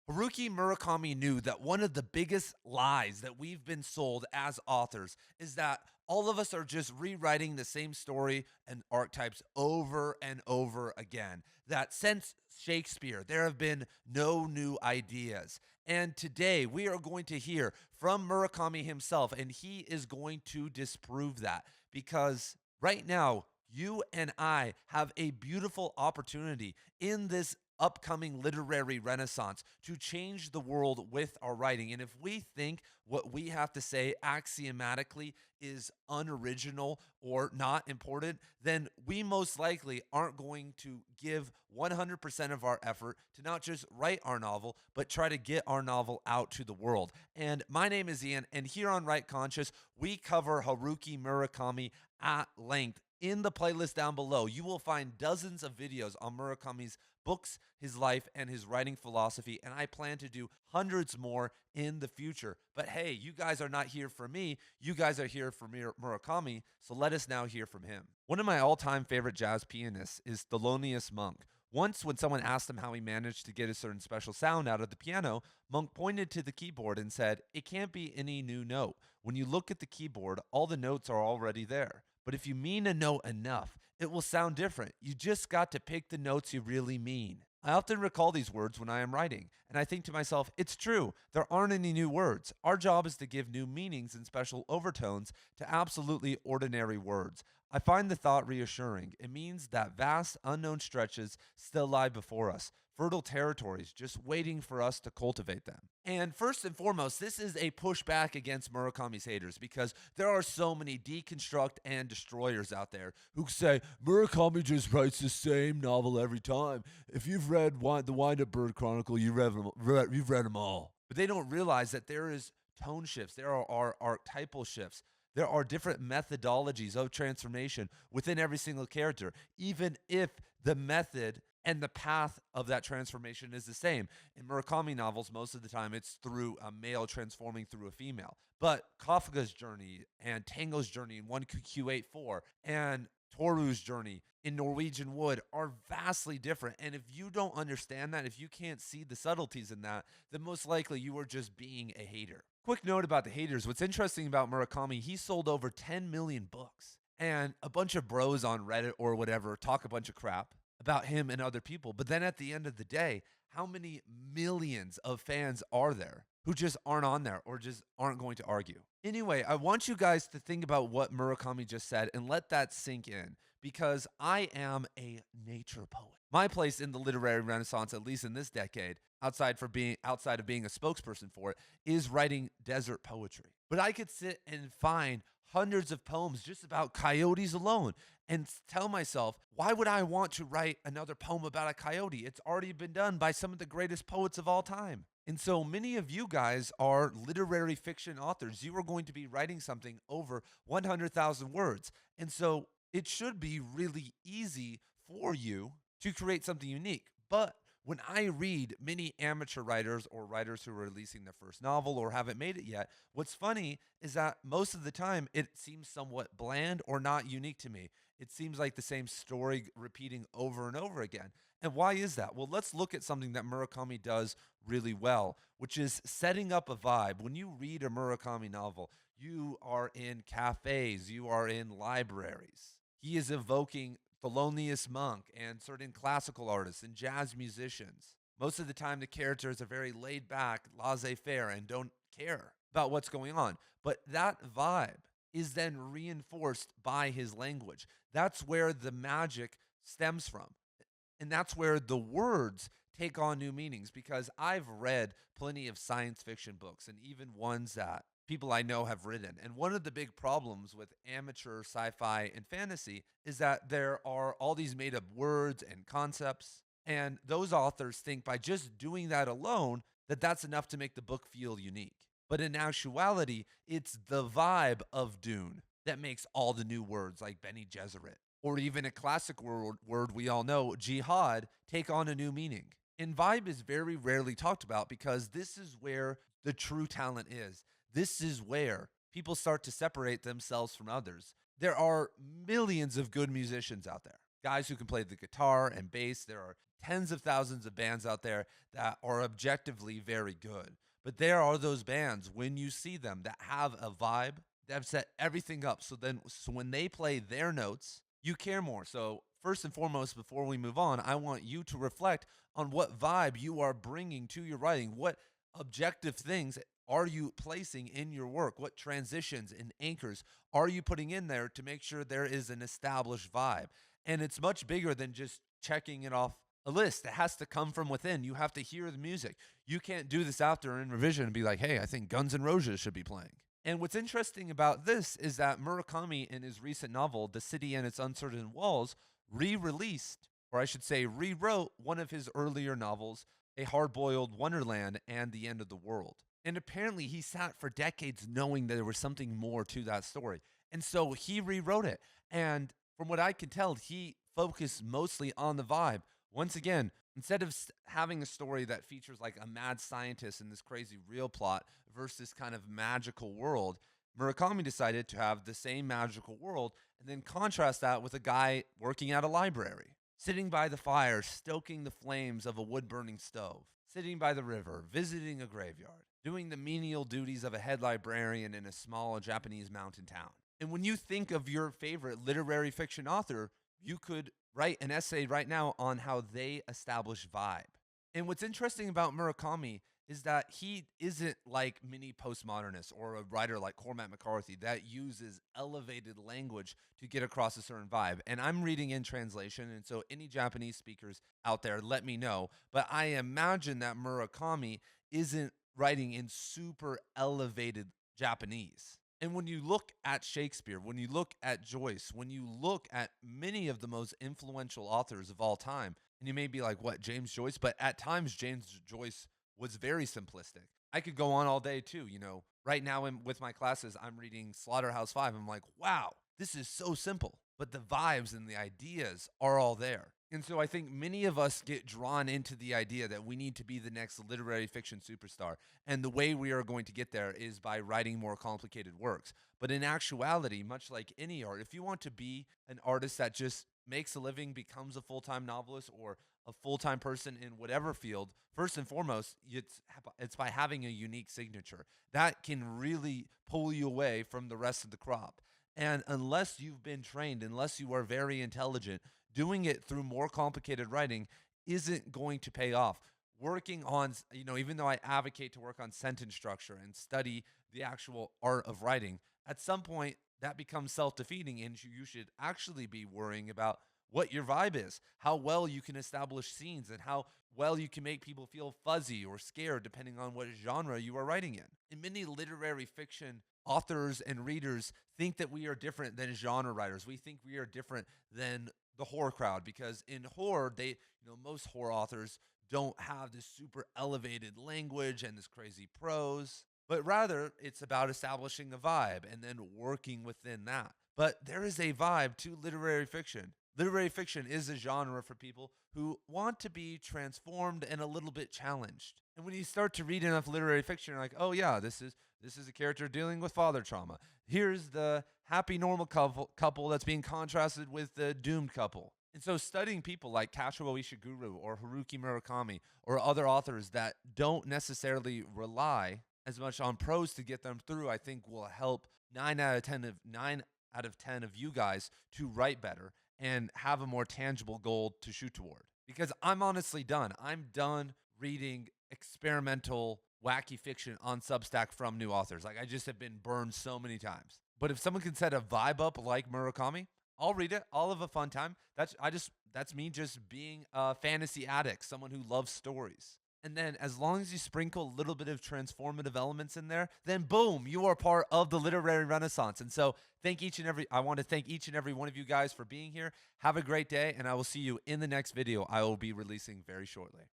Haruki Murakami knew that one of the biggest lies that we've been sold as authors is that all of us are just rewriting the same story and archetypes over and over again. That since Shakespeare, there have been no new ideas. And today we are going to hear from Murakami himself, and he is going to disprove that because right now, you and I have a beautiful opportunity in this upcoming literary renaissance to change the world with our writing. And if we think what we have to say axiomatically is unoriginal or not important, then we most likely aren't going to give 100% of our effort to not just write our novel, but try to get our novel out to the world. And my name is Ian, and here on Right Conscious, we cover Haruki Murakami at length. In the playlist down below, you will find dozens of videos on Murakami's books, his life, and his writing philosophy, and I plan to do hundreds more in the future. But hey, you guys are not here for me, you guys are here for Murakami, so let us now hear from him. One of my all-time favorite jazz pianists is Thelonious Monk. Once, when someone asked him how he managed to get a certain special sound out of the piano, Monk pointed to the keyboard and said, "It can't be any new note. When you look at the keyboard, all the notes are already there. But if you mean a note enough, it will sound different. You just got to pick the notes you really mean." I often recall these words when I am writing, and I think to myself, it's true, there aren't any new words. Our job is to give new meanings and special overtones to absolutely ordinary words. I find the thought reassuring. It means that vast, unknown stretches still lie before us, fertile territories just waiting for us to cultivate them. And first and foremost, this is a pushback against Murakami's haters because there are so many deconstruct and destroyers out there who say Murakami just writes the same novel every time. If you've read The Wind-Up Bird Chronicle, you've read them all. But they don't realize that there is tone shifts, there are archetypal shifts. There are different methodologies of transformation within every single character, even if the method and the path of that transformation is the same. In Murakami novels, most of the time it's through a male transforming through a female. But Kafka's journey and Tango's journey in 1Q84 and Toru's journey in Norwegian Wood are vastly different. And if you don't understand that, if you can't see the subtleties in that, then most likely you are just being a hater. Quick note about the haters. What's interesting about Murakami, he sold over 10 million books. And a bunch of bros on Reddit or whatever talk a bunch of crap about him and other people. But then at the end of the day, how many millions of fans are there who just aren't on there or just aren't going to argue? Anyway, I want you guys to think about what Murakami just said and let that sink in because I am a nature poet. My place in the literary renaissance, at least in this decade, outside of being a spokesperson for it, is writing desert poetry. But I could sit and find hundreds of poems just about coyotes alone and tell myself, why would I want to write another poem about a coyote? It's already been done by some of the greatest poets of all time. And so many of you guys are literary fiction authors. You are going to be writing something over 100,000 words. And so it should be really easy for you to create something unique. But when I read many amateur writers or writers who are releasing their first novel or haven't made it yet, what's funny is that most of the time it seems somewhat bland or not unique to me. It seems like the same story repeating over and over again. And why is that? Well, let's look at something that Murakami does really well, which is setting up a vibe. When you read a Murakami novel, you are in cafes, you are in libraries. He is evoking Thelonious Monk and certain classical artists and jazz musicians. Most of the time, the characters are very laid back, laissez faire, and don't care about what's going on. But that vibe is then reinforced by his language. That's where the magic stems from. And that's where the words take on new meanings because I've read plenty of science fiction books and even ones that people I know have written. And one of the big problems with amateur sci-fi and fantasy is that there are all these made up words and concepts. And those authors think by just doing that alone, that that's enough to make the book feel unique. But in actuality, it's the vibe of Dune that makes all the new words like Bene Gesserit, or even a classic word we all know, jihad, take on a new meaning. And vibe is very rarely talked about because this is where the true talent is. This is where people start to separate themselves from others. There are millions of good musicians out there, guys who can play the guitar and bass. There are tens of thousands of bands out there that are objectively very good. But there are those bands when you see them that have a vibe that have set everything up. So when they play their notes, you care more. So first and foremost, before we move on, I want you to reflect on what vibe you are bringing to your writing. What objective things are you placing in your work? What transitions and anchors are you putting in there to make sure there is an established vibe? And it's much bigger than just checking it off a list. It has to come from within. You have to hear the music. You can't do this after in revision and be like, hey, I think Guns N' Roses should be playing. And what's interesting about this is that Murakami, in his recent novel, The City and Its Uncertain Walls, re-released, or I should say rewrote, one of his earlier novels, A Hard-Boiled Wonderland and The End of the World. And apparently he sat for decades knowing that there was something more to that story. And so he rewrote it. And from what I could tell, he focused mostly on the vibe. Once again, instead of having a story that features like a mad scientist in this crazy real plot versus kind of magical world, Murakami decided to have the same magical world and then contrast that with a guy working at a library, sitting by the fire, stoking the flames of a wood-burning stove, sitting by the river, visiting a graveyard, doing the menial duties of a head librarian in a small Japanese mountain town. And when you think of your favorite literary fiction author, you could write an essay right now on how they establish vibe. And what's interesting about Murakami is that he isn't like many postmodernists or a writer like Cormac McCarthy that uses elevated language to get across a certain vibe. And I'm reading in translation, and so any Japanese speakers out there, let me know. But I imagine that Murakami isn't writing in super elevated Japanese. And when you look at Shakespeare, when you look at Joyce, when you look at many of the most influential authors of all time, and you may be like, what, James Joyce? But at times, James Joyce was very simplistic. I could go on all day too. Right now with my classes, I'm reading Slaughterhouse-Five. I'm like, wow, this is so simple. But the vibes and the ideas are all there. And so I think many of us get drawn into the idea that we need to be the next literary fiction superstar. And the way we are going to get there is by writing more complicated works. But in actuality, much like any art, if you want to be an artist that just makes a living, becomes a full-time novelist or a full-time person in whatever field, first and foremost, it's by having a unique signature. That can really pull you away from the rest of the crop. And unless you've been trained, unless you are very intelligent, doing it through more complicated writing isn't going to pay off. Working on, even though I advocate to work on sentence structure and study the actual art of writing, at some point that becomes self-defeating, and you should actually be worrying about what your vibe is, how well you can establish scenes, and how well you can make people feel fuzzy or scared depending on what genre you are writing in. And many literary fiction authors and readers think that we are different than genre writers. We think we are different than the horror crowd, because in horror, most horror authors don't have this super elevated language and this crazy prose, but rather it's about establishing a vibe and then working within that. But there is a vibe to literary fiction. Literary fiction is a genre for people who want to be transformed and a little bit challenged. And when you start to read enough literary fiction, you're like, oh yeah, this is a character dealing with father trauma. Here's the happy normal couple that's being contrasted with the doomed couple. And so studying people like Kazuo Ishiguro or Haruki Murakami or other authors that don't necessarily rely as much on prose to get them through, I think will help 9 out of 10 of you guys to write better and have a more tangible goal to shoot toward. Because I'm honestly done. I'm done reading experimental, wacky fiction on Substack from new authors. Like, I just have been burned so many times. But if someone can set a vibe up like Murakami, I'll read it. I'll have a fun time. That's me just being a fantasy addict, someone who loves stories. And then as long as you sprinkle a little bit of transformative elements in there, then boom, you are part of the literary renaissance. And so I want to thank each and every one of you guys for being here. Have a great day, and I will see you in the next video I will be releasing very shortly.